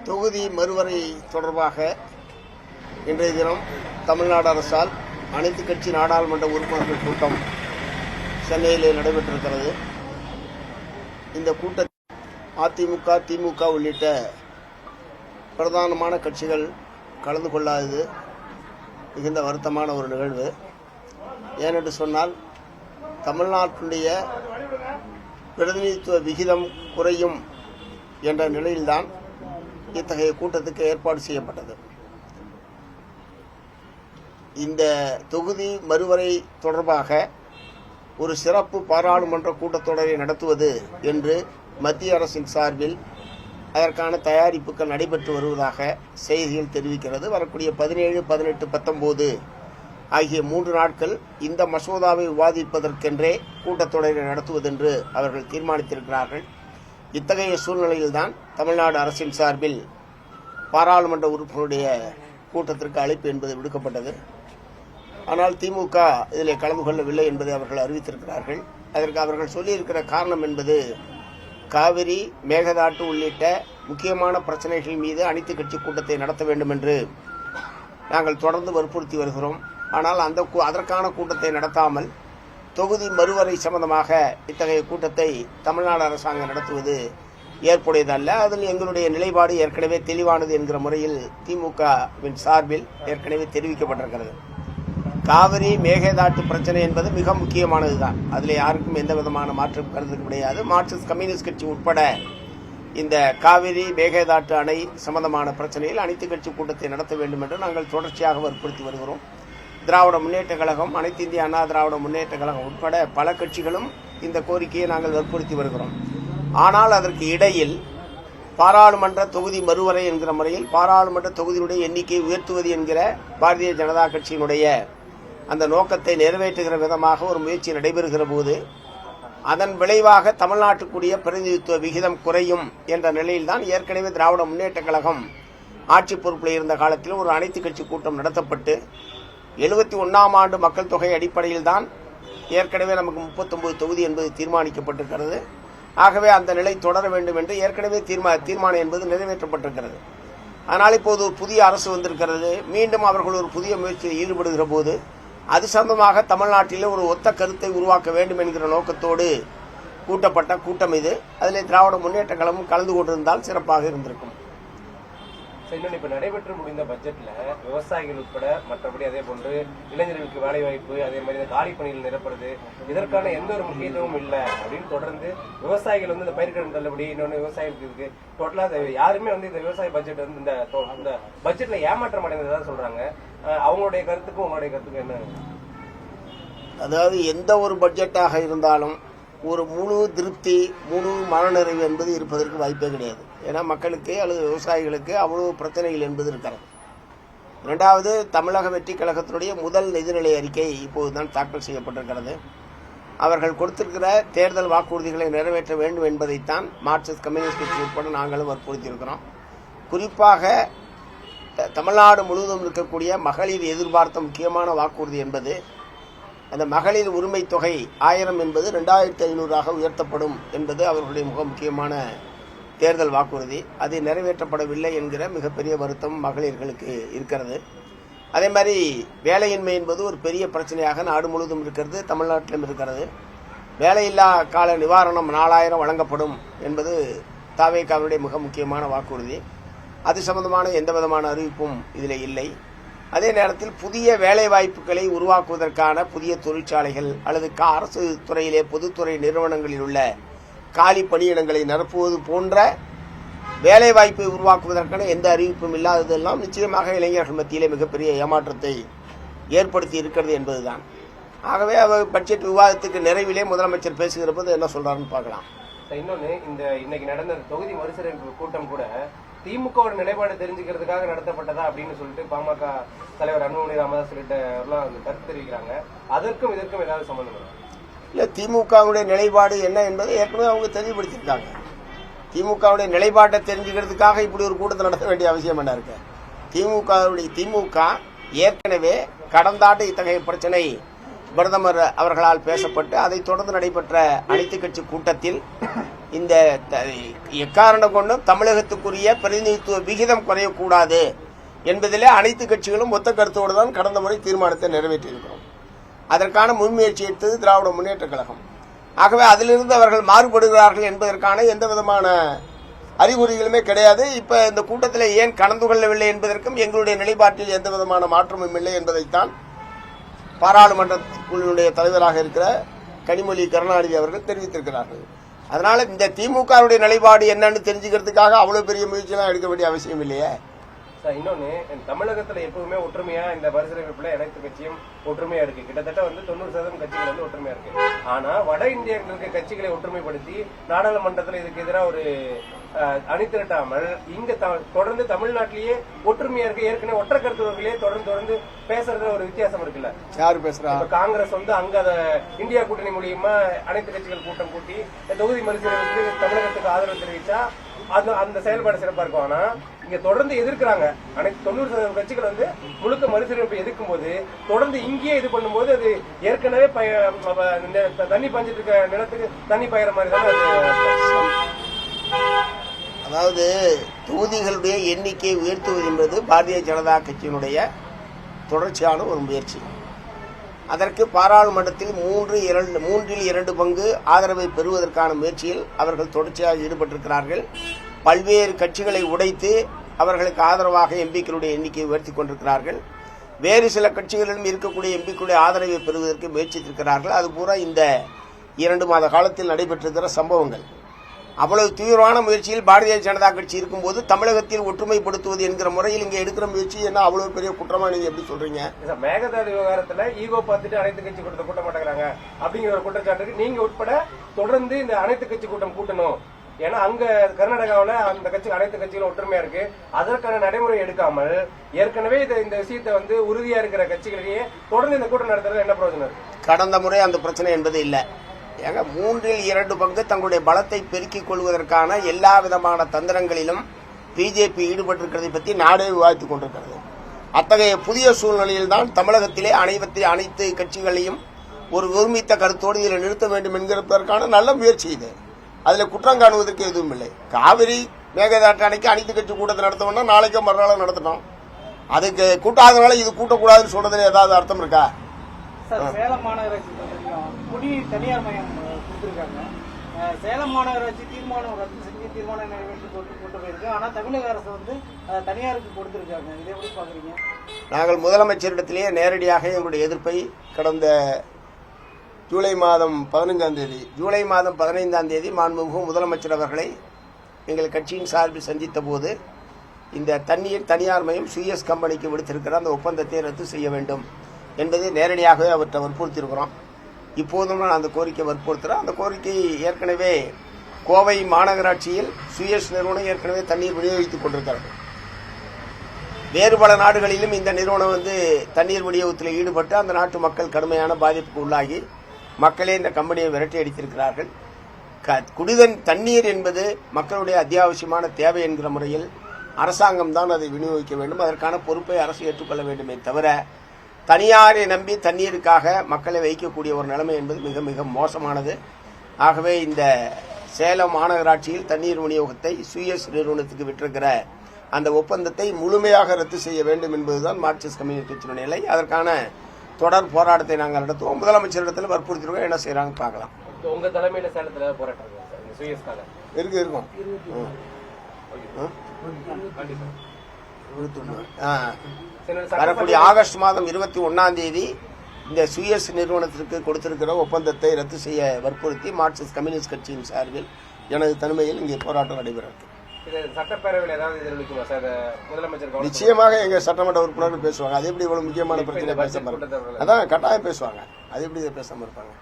தொகுதி மறுவரை தொடர்பாக இன்றைய தினம் தமிழ்நாடு அரசால் அனைத்து கட்சி நாடாளுமன்ற உறுப்பினர்கள் கூட்டம் சென்னையிலே நடைபெற்றிருக்கிறது. இந்த கூட்டத்தில் அதிமுக, திமுக உள்ளிட்ட பிரதானமான கட்சிகள் கலந்து கொள்ளாதது மிகுந்த வருத்தமான ஒரு நிகழ்வு. ஏனென்று சொன்னால், தமிழ்நாட்டினுடைய பிரதிநிதித்துவ விகிதம் குறையும் என்ற நிலையில்தான் இத்தகைய கூட்டத்துக்கு ஏற்பாடு செய்யப்பட்டது. இந்த தொகுதி மறுவரை தொடர்பாக ஒரு சிறப்பு பாராளுமன்ற கூட்டத்தொடரை நடத்துவது என்று மத்திய அரசின் சார்பில் அதற்கான தயாரிப்புகள் நடைபெற்று வருவதாக செய்திகள் தெரிவிக்கிறது. வரக்கூடிய 17, 18, 19 ஆகிய 3 நாட்கள் இந்த மசோதாவை விவாதிப்பதற்கென்றே கூட்டத்தொடரை நடத்துவதென்று அவர்கள் தீர்மானித்திருக்கிறார்கள். இத்தகைய சூழ்நிலையில்தான் தமிழ்நாடு அரசின் சார்பில் பாராளுமன்ற உறுப்பினருடைய கூட்டத்திற்கு அழைப்பு என்பது விடுக்கப்பட்டது. ஆனால் திமுக இதில் கலந்து கொள்ளவில்லை என்பதை அவர்கள் அறிவித்திருக்கிறார்கள். அதற்கு அவர்கள் சொல்லியிருக்கிற காரணம் என்பது, காவிரி, மேகதாட்டு உள்ளிட்ட முக்கியமான பிரச்சனைகள் மீது அனைத்து கட்சி கூட்டத்தை நடத்த வேண்டும் என்று நாங்கள் தொடர்ந்து வற்புறுத்தி வருகிறோம். ஆனால் அதற்கான கூட்டத்தை நடத்தாமல் தொகுதி மறுவரை சம்பந்தமாக இத்தகைய கூட்டத்தை தமிழ்நாடு அரசாங்கம் நடத்துவது ஏற்புடையதல்ல. அதில் எங்களுடைய நிலைப்பாடு ஏற்கனவே தெளிவானது என்கிற முறையில் திமுகவின் சார்பில் ஏற்கனவே தெரிவிக்கப்பட்டிருக்கிறது. காவிரி, மேகதாட்டு பிரச்சனை என்பது மிக முக்கியமானதுதான். அதில் யாருக்கும் எந்த விதமான மாற்று கருத்து கிடையாது. மார்க்சிஸ்ட் கம்யூனிஸ்ட் கட்சி உட்பட இந்த காவிரி, மேகதாட்டு அணை சம்பந்தமான பிரச்சனையில் அனைத்து கட்சி கூட்டத்தை நடத்த வேண்டும் என்று நாங்கள் தொடர்ச்சியாக வற்புறுத்தி வருகிறோம். திராவிட முன்னேற்ற கழகம், அனைத்து இந்திய அண்ணா திராவிட முன்னேற்ற கழகம் உட்பட பல கட்சிகளும் இந்த கோரிக்கையை நாங்கள் வற்புறுத்தி வருகிறோம். ஆனால் அதற்கு இடையில் பாராளுமன்ற தொகுதி மறுவரை என்கிற முறையில் பாராளுமன்ற தொகுதியுடைய எண்ணிக்கையை உயர்த்துவது என்கிற பாரதிய ஜனதா கட்சியினுடைய அந்த நோக்கத்தை நிறைவேற்றுகிற விதமாக ஒரு முயற்சி நடைபெறுகிற போது அதன் விளைவாக தமிழ்நாட்டுக்குரிய பிரதிநிதித்துவ விகிதம் குறையும் என்ற நிலையில்தான் ஏற்கனவே திராவிட முன்னேற்ற கழகம் ஆட்சி பொறுப்பில் இருந்த காலத்தில் ஒரு அனைத்து கட்சி கூட்டம் நடத்தப்பட்டு 71ஆம் ஆண்டு மக்கள் தொகை அடிப்படையில் தான் ஏற்கனவே நமக்கு 39 தொகுதி என்பது தீர்மானிக்கப்பட்டிருக்கிறது. ஆகவே அந்த நிலை தொடர வேண்டும் என்று ஏற்கனவே தீர்மானம் என்பது நிறைவேற்றப்பட்டிருக்கிறது. ஆனால் இப்போது ஒரு புதிய அரசு வந்திருக்கிறது. மீண்டும் அவர்கள் ஒரு புதிய முயற்சியில் ஈடுபடுகிற போது அது சம்பந்தமாக தமிழ்நாட்டில் ஒரு ஒத்த கருத்தை உருவாக்க வேண்டும் என்கிற நோக்கத்தோடு கூட்டப்பட்ட கூட்டம் இது. அதில் திராவிட முன்னேற்ற கழகம் கலந்து கொண்டிருந்தால் சிறப்பாக இருந்திருக்கும். இப்ப நடைபெற்று முடிந்த பட்ஜெட்ல விவசாயிகள் உட்பட மற்றபடி அதே போன்று இளைஞர்களுக்கு வேலை வாய்ப்பு, அதே மாதிரி காலி பணிகள் நிரப்புறது, இதற்கான எந்த ஒரு முக்கியத்துவமும் இல்லை அப்படின்னு தொடர்ந்து விவசாயிகள் இந்த பயிர்க்கடன் தள்ளுபடி, இன்னொன்று விவசாயிகளுக்கு இருக்கு டோட்டலா யாருமே இந்த விவசாய பட்ஜெட் இந்த பட்ஜெட்ல ஏமாற்றம் அடைந்ததா சொல்றாங்க. அவங்களுடைய கருத்துக்கும் உங்களுடைய கருத்துக்கும் என்ன? அதாவது எந்த ஒரு பட்ஜெட்டாக இருந்தாலும் ஒரு முழு திருப்தி, முழு மனநிறைவு என்பது இருப்பதற்கு வாய்ப்பே கிடையாது. ஏன்னா மக்களுக்கு அல்லது விவசாயிகளுக்கு அவ்வளவு பிரச்சனைகள் என்பது இருக்கிறது. இரண்டாவது, தமிழக வெற்றி கழகத்தினுடைய முதல் நிதிநிலை அறிக்கை இப்போதுதான் தாக்கல் செய்யப்பட்டிருக்கிறது. அவர்கள் கொடுத்திருக்கிற தேர்தல் வாக்குறுதிகளை நிறைவேற்ற வேண்டும் என்பதைத்தான் மார்க்சிஸ்ட் கம்யூனிஸ்ட் கட்சி உட்பட நாங்களும் வற்புறுத்தியிருக்கிறோம். குறிப்பாக தமிழ்நாடு முழுவதும் இருக்கக்கூடிய மகளிர் எதிர்பார்த்த முக்கியமான வாக்குறுதி என்பது அந்த மகளிர் உரிமை தொகை 1000 என்பது 2500 உயர்த்தப்படும் என்பது அவர்களுடைய மிக முக்கியமான தேர்தல் வாக்குறுதி. அது நிறைவேற்றப்படவில்லை என்கிற மிகப்பெரிய வருத்தம் மகளிர்களுக்கு இருக்கிறது. அதே மாதிரி வேலையின்மை என்பது ஒரு பெரிய பிரச்சனையாக நாடு முழுவதும் இருக்கிறது, தமிழ்நாட்டிலும் இருக்கிறது. வேலையில்லா கால நிவாரணம் 4000 வழங்கப்படும் என்பது தவேகாவுடைய மிக முக்கியமான வாக்குறுதி. அது சம்பந்தமான எந்த விதமான அறிவிப்பும் இதில் இல்லை. அதே நேரத்தில் புதிய வேலை வாய்ப்புகளை உருவாக்குவதற்கான புதிய தொழிற்சாலைகள் அல்லது அரசு துறையிலே பொதுத்துறை நிறுவனங்களில் உள்ள காலி பணியிடங்களை நிரப்புவது போன்ற வேலை வாய்ப்பை உருவாக்குவதற்கான எந்த அறிவிப்பும் இல்லாததெல்லாம் நிச்சயமாக இளைஞர்கள் மத்தியிலே மிகப்பெரிய ஏமாற்றத்தை ஏற்படுத்தி இருக்கிறது என்பதுதான். ஆகவே அவர் பட்ஜெட் விவாதத்துக்கு நிறைவிலே முதலமைச்சர் பேசுகிற போது என்ன சொல்றாருன்னு பார்க்கலாம். இன்னொன்னு, இன்னைக்கு நடந்த தொகுதி மறுசீரமைப்பு கூட்டம் கூட திமுக நிலைப்பாடு தெரிஞ்சுக்கிறதுக்காக நடத்தப்பட்டதா அப்படின்னு சொல்லிட்டு பாமக தலைவர் அன்புமணி ராமதாஸ் உள்ளிட்ட கருத்து தெரிவிக்கிறாங்க. அதற்கும் இதற்கும் ஏதாவது சம்பந்தம் இல்ல? திமுகவுடைய நிலைப்பாடு என்ன என்பதை ஏற்கனவே அவங்க தெளிவுபடுத்திருக்காங்க. திமுகவுடைய நிலைப்பாட்டை தெரிஞ்சுக்கிறதுக்காக இப்படி ஒரு கூட்டத்தை நடத்த வேண்டிய அவசியம் என்ன இருக்கு? திமுக ஏற்கனவே கடந்த ஆண்டு இத்தகைய பிரச்சனை பிரதமர் அவர்களால் பேசப்பட்டு அதைத் தொடர்ந்து நடைபெற்ற அனைத்து கட்சி கூட்டத்தில் இந்த எக்காரணம் கொண்டும் தமிழகத்துக்குரிய பிரதிநிதித்துவ விகிதம் குறையக்கூடாது என்பதிலே அனைத்து கட்சிகளும் ஒத்த கருத்தோடு தான் கடந்த முறை தீர்மானத்தை நிறைவேற்றியிருக்கிறோம். அதற்கான முன்முயற்சி எடுத்தது திராவிட முன்னேற்ற கழகம். ஆகவே அதிலிருந்து அவர்கள் மாறுபடுகிறார்கள் என்பதற்கான எந்த விதமான அறிகுறிகளுமே கிடையாது. இப்ப இந்த கூட்டத்தில் ஏன் கலந்து கொள்ளவில்லை என்பதற்கும் எங்களுடைய நிலைப்பாட்டில் எந்த விதமான மாற்றமும் இல்லை என்பதைத்தான் பாராளுமன்ற குழுவினுடைய தலைவராக இருக்கிற கனிமொழி கருணாநிதி அவர்கள் தெரிவித்திருக்கிறார்கள். அதனால இந்த திமுகவுடைய நிலைப்பாடு என்னன்னு தெரிஞ்சுக்கிறதுக்காக அவ்வளவு பெரிய முயற்சியெல்லாம் எடுக்க வேண்டிய அவசியம் இல்லையே. இன்னொன்னு தமிழகத்துல எப்பவுமே ஒற்றுமையா இந்த மறுசீரமைப்புல அனைத்து கட்சியும் ஒற்றுமையா இருக்கு. கிட்டத்தட்ட 90% கட்சிகள் ஒற்றுமையா இருக்கு. ஆனா வட இந்தியாவில் இருக்க கட்சிகளை ஒற்றுமைப்படுத்தி நாடாளுமன்றத்தில் இதுக்கு எதிராக ஒரு அணி திரட்டாமல் இங்க தொடர்ந்து தமிழ்நாட்டிலேயே ஒற்றுமையா இருக்கு. ஏற்கனவே ஒற்றை கருத்துவர்களே தொடர்ந்து பேசுறதுல ஒரு வித்தியாசம் இருக்குல்ல. யாரு பேசுறா? காங்கிரஸ் அங்க இந்தியா கூட்டணி மூலியமா அனைத்து கட்சிகள் கூட்டம் கூட்டி தொகுதி மறுசீரமைப்புக்கு தமிழகத்துக்கு ஆதரவு தெரிவிச்சா அந்த செயல்பாடு சிறப்பா இருக்கும். ஆனா இங்க தொடர்ந்து எதிர்க்கிறாங்க. அனைத்து 90% கட்சிகள் முழுக்க மறுசீரமைப்பு எதிர்க்கும் போது தொடர்ந்து இங்கேயே இது பண்ணும்போது அது ஏற்கனவே தண்ணி பாஞ்சிட்டு இருக்க நிலத்துக்கு தண்ணி பாயிற மாதிரி தான். அதாவது தொகுதிகளுடைய எண்ணிக்கையை உயர்த்துவது என்பது பாரதிய ஜனதா கட்சியினுடைய தொடர்ச்சியான ஒரு முயற்சி. அதற்கு பாராளுமன்றத்தில் 3/2 பங்கு ஆதரவை பெறுவதற்கான முயற்சியில் அவர்கள் தொடர்ச்சியாக ஈடுபட்டிருக்கிறார்கள். பல்வேறு கட்சிகளை உடைத்து அவர்களுக்கு ஆதரவாக எம்பிக்களுடைய எண்ணிக்கையை உயர்த்திக் கொண்டிருக்கிறார்கள். வேறு சில கட்சிகளிலும் இருக்கக்கூடிய எம்பிக்களுடைய ஆதரவை பெறுவதற்கு முயற்சித்திருக்கிறார்கள். அது பூரா இந்த 2 மாத காலத்தில் நடைபெற்றிருக்கிற சம்பவங்கள். அவ்வளவு தீவிரமான முயற்சியில் பாரதிய ஜனதா கட்சி இருக்கும்போது தமிழகத்தில் ஒற்றுமைப்படுத்துவது என்கிற முறையில் இங்க எடுக்கிற முயற்சி என்ன அவ்வளவு பெரிய குற்றமா நீங்க எப்படி சொல்றீங்க? மேகதாது விவகாரத்துல ஈகோ பார்த்துட்டு அனைத்து கட்சி கூட்டத்தை கூட்ட மாட்டேங்கிறாங்க அப்படிங்கிற ஒரு குற்றச்சாட்டுக்கு நீங்க உட்பட தொடர்ந்து இந்த அனைத்து கட்சி கூட்டம் கூட்டணும். ஏன்னா அங்க கர்நாடகாவில் அந்த கட்சி அனைத்து கட்சிகளும் ஒற்றுமையா இருக்கு. அதற்கான நடைமுறை எடுக்காமல் ஏற்கனவே இந்த விஷயத்தை உறுதியா இருக்கிற கட்சிகளையே தொடர்ந்து இந்த கூட்டம் நடத்துறது என்ன பிரயோஜனம் இருக்கு? கடந்த முறை அந்த பிரச்சனை என்பது இல்லை. ஏங்க 3/2 பங்கு தங்களுடைய பலத்தை பெருக்கிக் கொள்வதற்கான எல்லா விதமான தந்திரங்களிலும் பிஜேபி ஈடுபட்டிருக்கிறதை பற்றி நாடே விவாதித்துக் கொண்டிருக்கிறது. அத்தகைய புதிய சூழ்நிலையில் தான் தமிழகத்திலே அனைத்து கட்சிகளையும் ஒரு ஒருமித்த கருத்தோடு இதில் நிறுத்த வேண்டும் என்கிறதற்கான நல்ல முயற்சி இது. அதில் குற்றம் காணுவதற்கு எதுவும் இல்லை. காவிரி மேகதாட்டு அணைக்கு அனைத்து கட்சி கூட்டத்தை நடத்தணும்னா நாளைக்கோ மறுநாளும் நடத்தணும். அதுக்கு கூட்டாதனால இது கூட்டக்கூடாதுன்னு சொல்றதுல ஏதாவது அர்த்தம் இருக்கா? சேலம் மாநகராட்சி குடி தனியார் மயம் கொடுத்திருக்காங்க. சேலம் மாநகராட்சி தீர்மானம் ரத்து செஞ்சு தீர்மானம் நிறைவேற்றி கொண்டு போயிருக்கு. ஆனா தமிழக அரசு தனியாருக்கு கொடுத்திருக்காங்க. இதை எப்படி பாக்குறீங்க? நாங்கள் முதலமைச்சரிடத்திலேயே நேரடியாக எங்களுடைய எதிர்ப்பை கடந்த ஜூலை மாதம் 15ஆம் தேதி மாண்புமிகு முதலமைச்சர் அவர்களை எங்கள் கட்சியின் சார்பில் சந்தித்த போது இந்த தனியார் மயம் சுயஸ் கம்பெனிக்கு விடுத்திருக்கிற அந்த ஒப்பந்தத்தை ரத்து செய்ய வேண்டும் என்பதை நேரடியாகவே அவற்றை வற்புறுத்தியிருக்கிறோம். இப்போதும் நான் அந்த கோரிக்கை வற்புறுத்துறேன். அந்த கோரிக்கை ஏற்கனவே கோவை மாநகராட்சியில் சுயஸ் நிறுவனம் ஏற்கனவே தண்ணீர் விநியோகித்துக் கொண்டிருக்கிறது. வேறு பல நாடுகளிலும் இந்த நிறுவனம் தண்ணீர் விநியோகத்தில் ஈடுபட்டு அந்த நாட்டு மக்கள் கடுமையான பாதிப்புக்கு உள்ளாகி மக்களே இந்த கம்பெனியை விரட்டி அடித்திருக்கிறார்கள். தண்ணீர் என்பது மக்களுடைய அத்தியாவசியமான தேவை என்கிற முறையில் அரசாங்கம் தான் அதை விநியோகிக்க வேண்டும். அதற்கான பொறுப்பை அரசு ஏற்றுக்கொள்ள வேண்டுமே தவிர தனியாரை நம்பி தண்ணீருக்காக மக்களை வைக்கக்கூடிய ஒரு நிலைமை என்பது மிக மிக மோசமானது. ஆகவே இந்த சேலம் மாநகராட்சியில் தண்ணீர் விநியோகத்தை சுயஸ் நிறுவனத்துக்கு விட்டிருக்கிற அந்த ஒப்பந்தத்தை முழுமையாக ரத்து செய்ய வேண்டும் என்பதுதான் மார்க்சிஸ்ட் கம்யூனிஸ்ட் கட்சியின் நிலை. அதற்கான தொடர் போராட்டத்தை நாங்கள் நடத்துவோம். முதலமைச்சரிடத்தில் வற்புறுத்திருக்கோம். என்ன செய்யறாங்க பார்க்கலாம். உங்க தலைமையில சேலத்துல போராட்டம் இருக்கும். வரக்கூடிய ஆகஸ்ட் மாதம் 21ஆம் தேதி இந்த சுயஸ் நிறுவனத்திற்கு கொடுத்திருக்கிற ஒப்பந்தத்தை ரத்து செய்ய வற்புறுத்தி மார்க்சிஸ்ட் கம்யூனிஸ்ட் கட்சியின் சார்பில் எனது தலைமையில் இங்கே போராட்டம் நடைபெறும். சட்டப்பேரவையில் ஏதாவது முதலமைச்சர் நிச்சயமாக எங்க சட்டமன்ற உறுப்பினர்கள் பேசுவாங்க. அது எப்படி இவ்வளவு முக்கியமான பிரச்சனை பேச மாட்டாங்க? அதான் கட்டாயம் பேசுவாங்க. அது எப்படி பேசாம இருப்பாங்க?